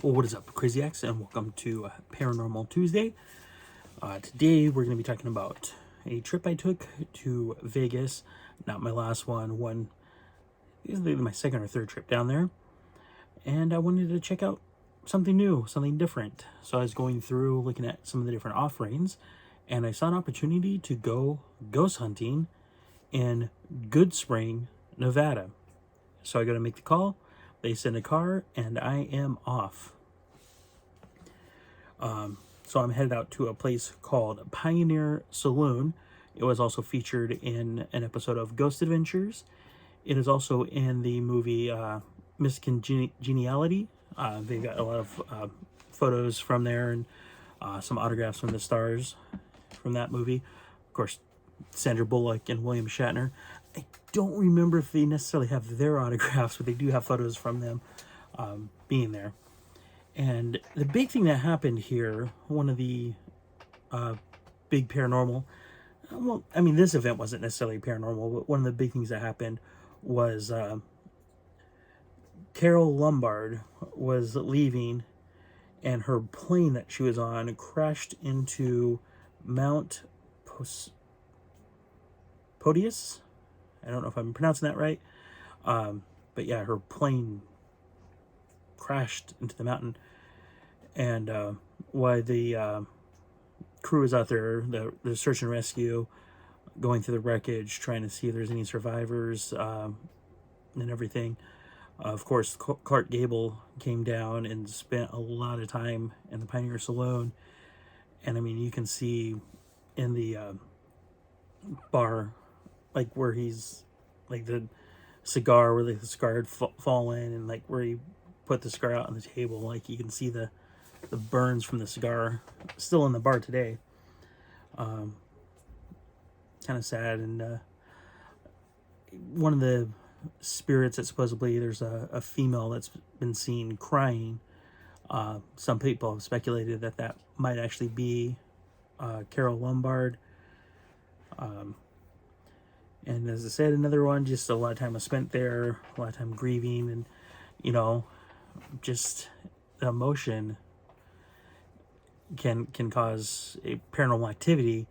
Well, what is up, Crazy X, and welcome to Paranormal Tuesday. Today we're going to be talking about a trip I took to Vegas. Not my last one. This is my second or third trip down there, and I wanted to check out something new, something different. So I was going through looking at some of the different offerings, and I saw an opportunity to go ghost hunting in Goodspring, Nevada. So I got to make the call. They send a car, and I am off. So I'm headed out to a place called Pioneer Saloon. It was also featured in an episode of Ghost Adventures. It is also in the movie Miss Congeniality. They got a lot of photos from there and some autographs from the stars from that movie. Of course, Sandra Bullock and William Shatner. I don't remember if they necessarily have their autographs, but they do have photos from them being there. And the big thing that happened here, one of the big paranormal, well, I mean, this event wasn't necessarily paranormal, but one of the big things that happened was Carol Lombard was leaving, and her plane that she was on crashed into Mount Podius. I don't know if I'm pronouncing that right. But yeah, her plane crashed into the mountain. And while the crew is out there, the search and rescue, going through the wreckage, trying to see if there's any survivors and everything. Of course, Clark Gable came down and spent a lot of time in the Pioneer Saloon. And I mean, you can see in the bar, like where he's, like the cigar, where the cigar had fallen, and like where he put the cigar out on the table, like you can see the burns from the cigar still in the bar today. Kind of sad. And one of the spirits that supposedly there's a female that's been seen crying. Some people have speculated that might actually be Carol Lombard. And as I said, another one, just a lot of time was spent there, a lot of time grieving, and, you know, just the emotion can cause a paranormal activity.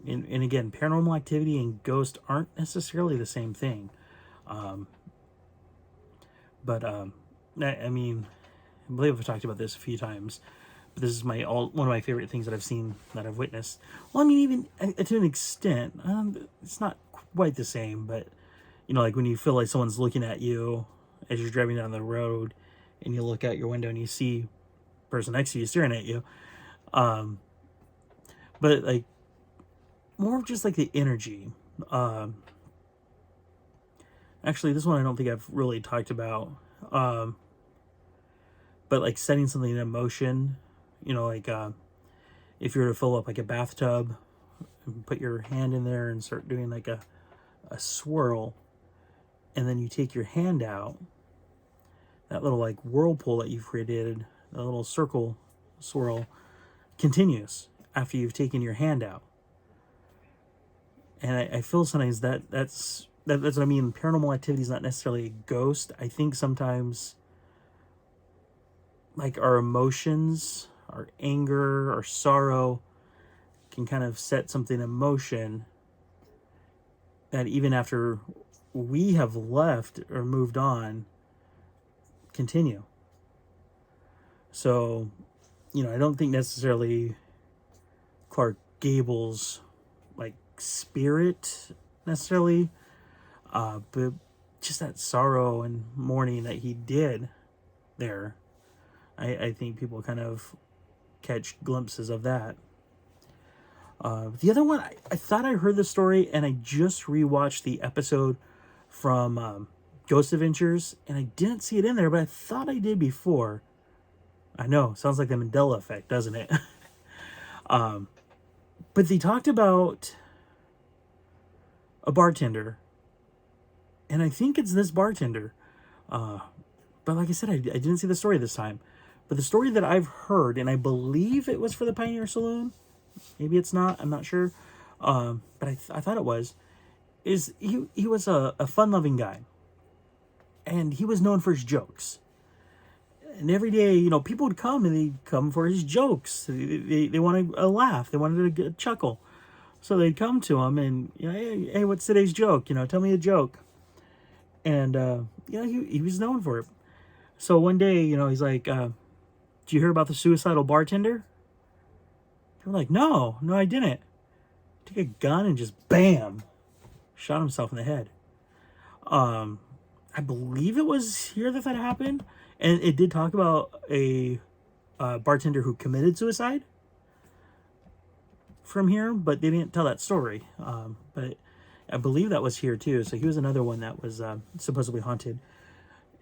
And again, paranormal activity and ghost aren't necessarily the same thing. I mean, I believe I've talked about this a few times, but this is one of my favorite things that I've seen, that I've witnessed. Well, I mean, even to an extent, it's not quite the same, but, you know, like when you feel like someone's looking at you as you're driving down the road, and you look out your window and you see the person next to you staring at you. But like more of just like the energy. Actually, this one I don't think I've really talked about. But like setting something in motion, you know, like if you were to fill up like a bathtub and put your hand in there and start doing like a swirl, and then you take your hand out, that little like whirlpool that you've created, the little circle swirl, continues after you've taken your hand out. And I feel sometimes that's what I mean. Paranormal activity is not necessarily a ghost. I think sometimes like our emotions, our anger, our sorrow can kind of set something in motion that even after we have left or moved on, continue. So, you know, I don't think necessarily Clark Gable's like spirit necessarily, but just that sorrow and mourning that he did there. I think people kind of catch glimpses of that. The other one, I thought I heard the story, and I just rewatched the episode from Ghost Adventures, and I didn't see it in there, but I thought I did before. I know, sounds like the Mandela effect, doesn't it? But they talked about a bartender, and I think it's this bartender. But like I said, I didn't see the story this time. But the story that I've heard, and I believe it was for the Pioneer Saloon, maybe it's not, I'm not sure, but I thought it was, is he was a fun-loving guy. And he was known for his jokes. And every day, you know, people would come and they'd come for his jokes. They wanted a laugh. They wanted a chuckle. So they'd come to him and, you know, hey, what's today's joke? You know, tell me a joke. And, you know, he was known for it. So one day, you know, he's like, did you hear about the suicidal bartender? They're like, no, I didn't. Took a gun and just bam, shot himself in the head. I believe it was here that happened. And it did talk about a bartender who committed suicide from here, but they didn't tell that story. But I believe that was here too. So he was another one that was supposedly haunted.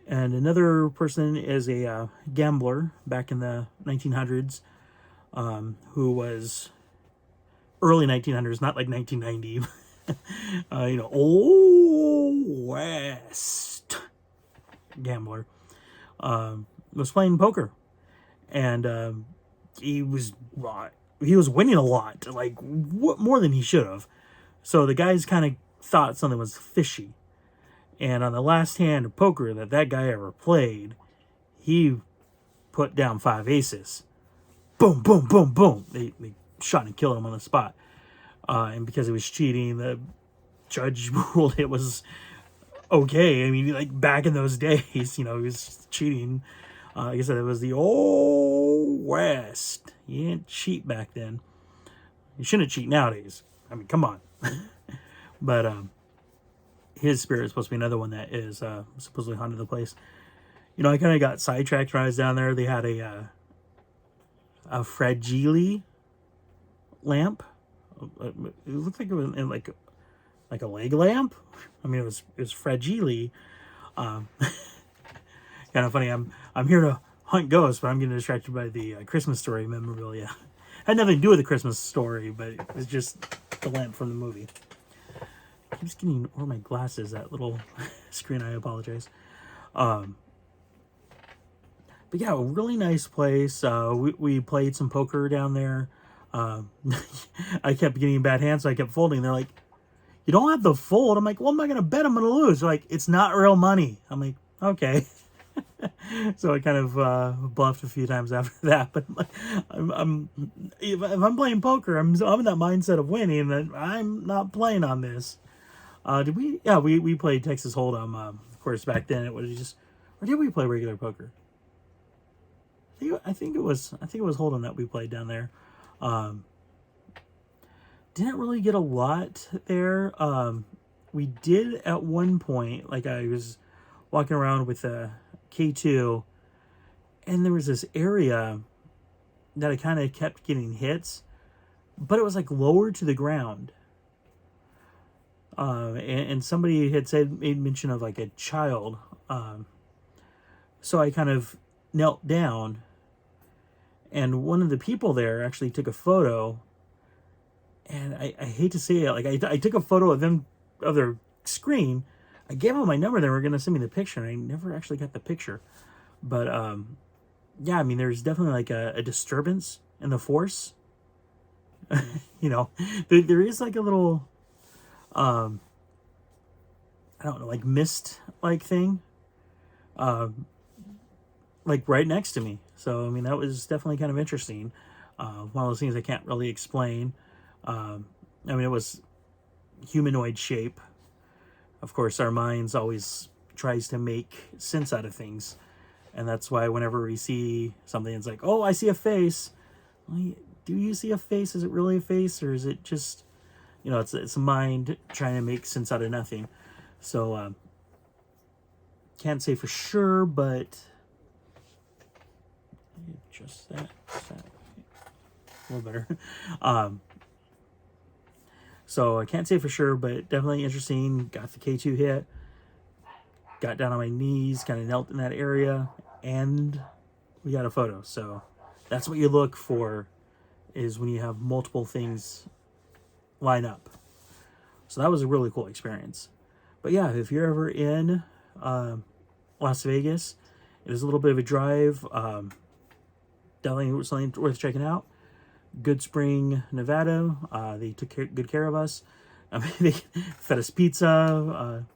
And another person is a gambler back in the 1900s, who was early 1900s, not like 1990. You know, old West gambler. Was playing poker, and he was winning a lot, like more than he should have. So the guys kind of thought something was fishy, and on the last hand of poker that guy ever played, he put down 5 aces. Boom, boom, boom, boom. They shot and killed him on the spot, and because he was cheating, the judge ruled it was okay. I mean, like back in those days, you know, he was cheating. Like I said, it was the old West. You didn't cheat back then. You shouldn't cheat nowadays. I mean, come on. But his spirit is supposed to be another one that is supposedly haunted the place. You know, I kind of got sidetracked when I was down there. They had a fragile lamp. It looked like it was in like a leg lamp. I mean, it was fragile. Kind of funny. I'm here to hunt ghosts, but I'm getting distracted by the Christmas Story memorabilia. Had nothing to do with the Christmas Story, but it's just the lamp from the movie. I keep getting over my glasses, that little screen. I apologize. But yeah, a really nice place. We played some poker down there. I kept getting bad hands, so I kept folding. They're like, you don't have to fold. I'm like, well, I'm not going to bet I'm going to lose. They're like, it's not real money. I'm like, okay. So I kind of bluffed a few times after that. But if I'm playing poker, I'm in that mindset of winning, that I'm not playing on this. Did we? Yeah, we played Texas Hold'em. Of course, back then it was just, or did we play regular poker? I think it was Hold'em that we played down there. Didn't really get a lot there. We did at one point, like I was walking around with a K2, and there was this area that I kind of kept getting hits, but it was like lower to the ground. And somebody had made mention of like a child. So I kind of knelt down, and one of the people there actually took a photo. And I hate to say it, like I took a photo of them, of their screen. I gave them my number. They were going to send me the picture, and I never actually got the picture. But yeah, I mean, there's definitely like a disturbance in the force. You know, there is like a little, I don't know, like mist like thing, like right next to me. So I mean, that was definitely kind of interesting. One of those things I can't really explain. I mean, it was humanoid shape. Of course, our minds always tries to make sense out of things. And that's why whenever we see something, it's like, oh, I see a face. Well, do you see a face? Is it really a face? Or is it just, you know, it's a mind trying to make sense out of nothing. So, can't say for sure, but just that a little better. So I can't say for sure, but definitely interesting. Got the K2 hit. Got down on my knees, kind of knelt in that area, and we got a photo. So that's what you look for, is when you have multiple things line up. So that was a really cool experience. But yeah, if you're ever in Las Vegas, it is a little bit of a drive. Definitely something worth checking out. Good Spring, Nevada. They took good care of us. I mean, they fed us pizza.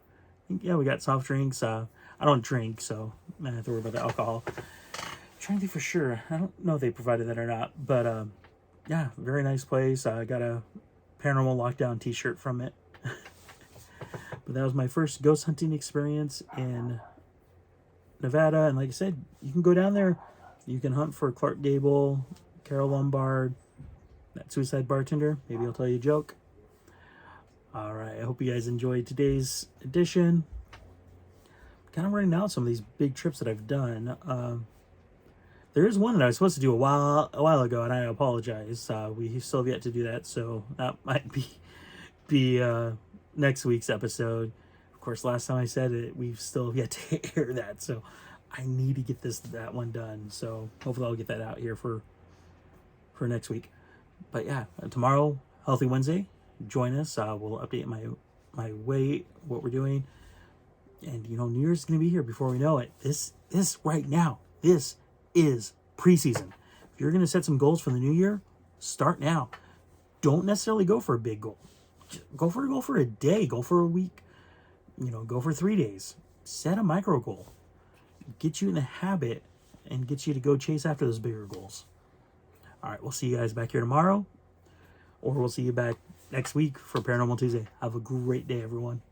Yeah, we got soft drinks. I don't drink, so I have to worry about the alcohol. I'm trying to think for sure. I don't know if they provided that or not, but yeah, very nice place. I got a Paranormal Lockdown t-shirt from it. But that was my first ghost hunting experience in Nevada. And like I said, you can go down there. You can hunt for Clark Gable, Carol Lombard, that suicide bartender. Maybe he'll tell you a joke. All right. I hope you guys enjoyed today's edition. Kind of running out some of these big trips that I've done. There is one that I was supposed to do a while ago, and I apologize. We still have yet to do that, so that might be next week's episode. Of course, last time I said it, we've still yet to air that, so I need to get that one done. So hopefully I'll get that out here for next week. But yeah, tomorrow, Healthy Wednesday. Join us. We'll update my weight, what we're doing, and New Year's is gonna be here before we know it. This right now, this is preseason. If you're gonna set some goals for the new year, start now. Don't necessarily go for a big goal. Go for a day. Go for a week. Go for 3 days. Set a micro goal. Get you in the habit and get you to go chase after those bigger goals. All right, we'll see you guys back here tomorrow, or we'll see you back next week for Paranormal Tuesday. Have a great day, everyone.